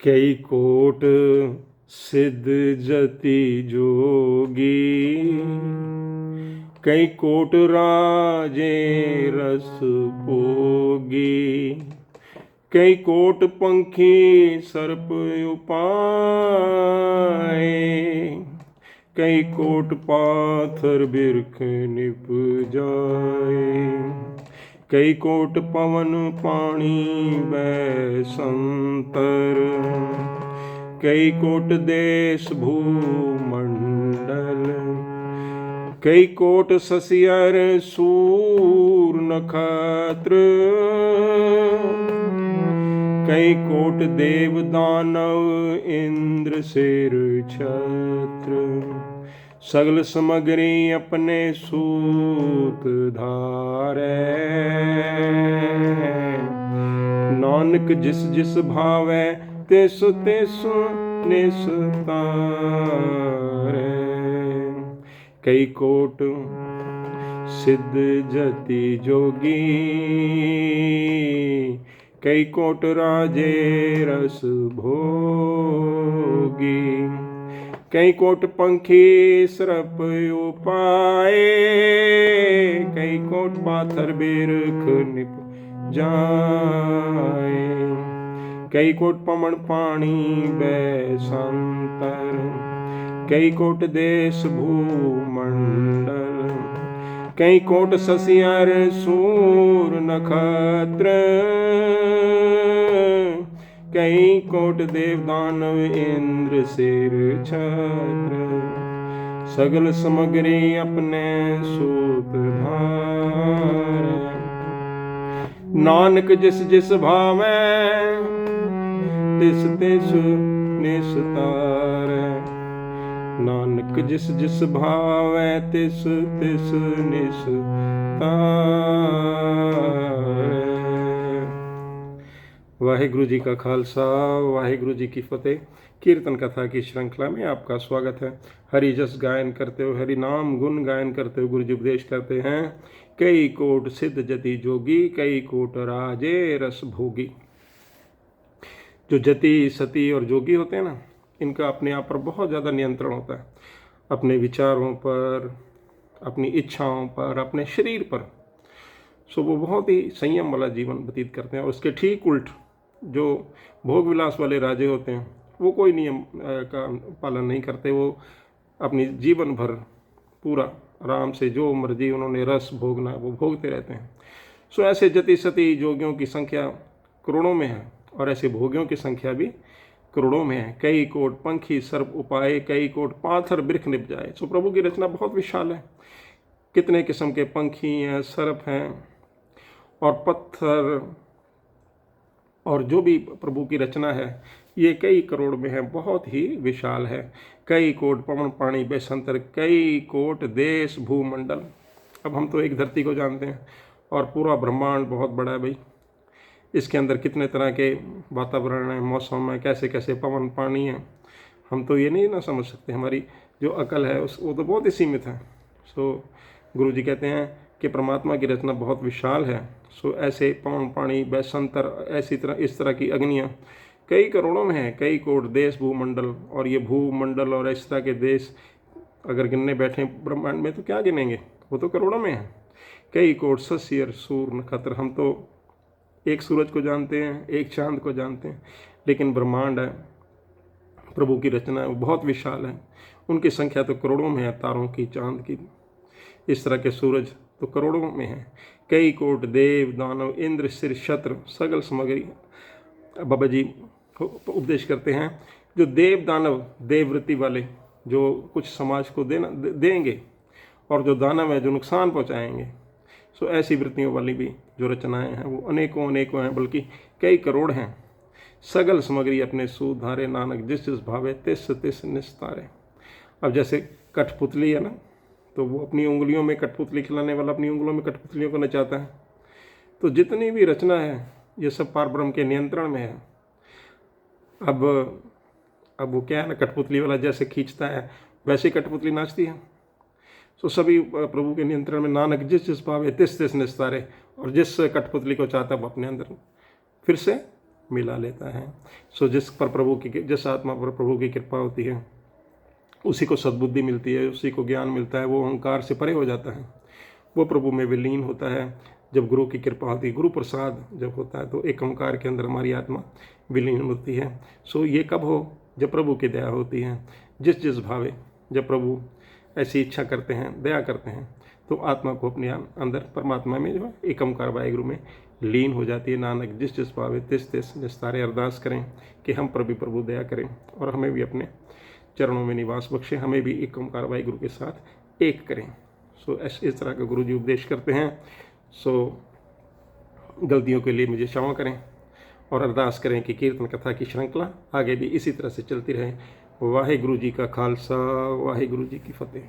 कई कोट सिद्ध जति जोगी, कई कोट राजे रस भोगी, कई कोट पंखी सर्प उपाय, कई कोट पाथर बिरख निप जाए, कई कोट पवन पानी बैसंतर, कई कोट देश भूमंडल, कई कोट ससियर सूर नक्षत्र, कई कोट देव दानव इंद्र सिर छत्र, सगल समग्री अपने सूत धारे, नानक जिस जिस भावै तिस तिस निस्तारै। कई कोट सिद्ध जति जोगी, कई कोट राजे रस भोगी, कई कोट पंखी सरप उपाए, कई कोट पाथर बिरख निप जाए, कई कोट पवन पानी बैसंतर, कई कोट देश भूमंडल, कई कोट ससियर सूर नक्षत्र, कई कोट देव दानव इंद्र सिर छत्र, सगल समग्री अपने सूत धारे, नानक जिस जिस भावै तिस तिस निस्तारै। नानक जिस जिस भावै तिस तिस निस्तारै। वाहिगुरु जी का खालसा, वाहिगुरु जी की फतेह। कीर्तन कथा की श्रृंखला में आपका स्वागत है। हरि जस गायन करते हुए, हरि नाम गुण गायन करते हुए गुरु जी उपदेश करते हैं। कई कोट सिद्ध जति जोगी, कई कोट राजे रस भोगी। जो जति सती और जोगी होते हैं ना, इनका अपने आप पर बहुत ज़्यादा नियंत्रण होता है, अपने विचारों पर, अपनी इच्छाओं पर, अपने शरीर पर। सो वो बहुत ही संयम वाला जीवन व्यतीत करते हैं। और उसके ठीक उल्ट जो भोग विलास वाले राजे होते हैं, वो कोई नियम का पालन नहीं करते। वो अपनी जीवन भर पूरा आराम से जो मर्जी उन्होंने रस भोगना है वो भोगते रहते हैं। सो ऐसे जति सती जोगियों की संख्या करोड़ों में है, और ऐसे भोगियों की संख्या भी करोड़ों में है। कई कोट पंखी सर्प उपाय, कई कोट पाथर बिरख निप जाए। सो प्रभु की रचना बहुत विशाल है। कितने किस्म के पंखी हैं, सर्प हैं और पत्थर, और जो भी प्रभु की रचना है ये कई करोड़ में है, बहुत ही विशाल है। कई कोट पवन पानी बेसंतर, कई कोट देश भूमंडल। अब हम तो एक धरती को जानते हैं, और पूरा ब्रह्मांड बहुत बड़ा है भाई। इसके अंदर कितने तरह के वातावरण है, मौसम है, कैसे कैसे पवन पानी है, हम तो ये नहीं ना समझ सकते। हमारी जो अकल है वो तो बहुत ही सीमित है। सो गुरु जी कहते हैं कि परमात्मा की रचना बहुत विशाल है। सो ऐसे पवन पानी बेसंतर, ऐसी तरह इस तरह की अग्नियाँ कई करोड़ों में है। कई कोट देश भूमंडल, और ये भूमंडल और इस तरह के देश अगर गिनने बैठे ब्रह्मांड में तो क्या गिनेंगे, वो तो करोड़ों में है। कई कोट ससियर सूर नक्षत्र। हम तो एक सूरज को जानते हैं, एक चांद को जानते हैं, लेकिन ब्रह्मांड है, प्रभु की रचना है, वो बहुत विशाल है। उनकी संख्या तो करोड़ों में है, तारों की, चांद की। इस तरह के सूरज तो करोड़ों में है। कई कोट देव दानव इंद्र सिर छत्र, सगल समग्री। बाबा जी उपदेश करते हैं, जो देव दानव, देववृत्ति वाले जो कुछ समाज को देंगे, और जो दानव है जो नुकसान पहुंचाएंगे। सो ऐसी वृत्तियों वाली भी जो रचनाएं हैं वो अनेकों अनेकों हैं, बल्कि कई करोड़ हैं। सगल समग्री अपने सूत धारे, नानक जिस जिस भावे तिस तिस निस्तारे। अब जैसे कठपुतली है ना, तो वो अपनी उंगलियों में कठपुतली खिलाने वाला अपनी उंगलियों में कठपुतलियों को नचाता है। तो जितनी भी रचना है ये सब पारब्रह्म के नियंत्रण में है। अब वो क्या है ना, कठपुतली वाला जैसे खींचता है वैसे कठपुतली नाचती है। तो सभी प्रभु के नियंत्रण में। नानक जिस जिस भावे तिस तिस निस्तारे। और जिस कठपुतली को चाहता है वो अपने अंदर फिर से मिला लेता है। सो जिस आत्मा पर प्रभु की कृपा होती है उसी को सद्बुद्धि मिलती है, उसी को ज्ञान मिलता है, वो अहंकार से परे हो जाता है, वो प्रभु में विलीन होता है। जब गुरु की कृपा होती है, गुरु प्रसाद जब होता है, तो एक ओंकार के अंदर हमारी आत्मा विलीन होती है। सो ये कब हो? जब प्रभु की दया होती है। जिस भावे जब प्रभु ऐसी इच्छा करते हैं, दया करते हैं, तो आत्मा को अपने अंदर परमात्मा में जो है एक ओंकार वाहिगुरु में लीन हो जाती है। नानक जिस भावे तिस निस्तारे अरदास करें कि हम पर भी प्रभु दया करें और हमें भी अपने चरणों में निवास बख्शे, हमें भी एक ओंकार वाहिगुरु के साथ एक करें। सो इस तरह का गुरु जी उपदेश करते हैं। सो गलतियों के लिए मुझे क्षमा करें और अरदास करें कि कीर्तन कथा की श्रृंखला आगे भी इसी तरह से चलती रहे। वाहिगुरु जी का खालसा, वाहिगुरु जी की फतेह।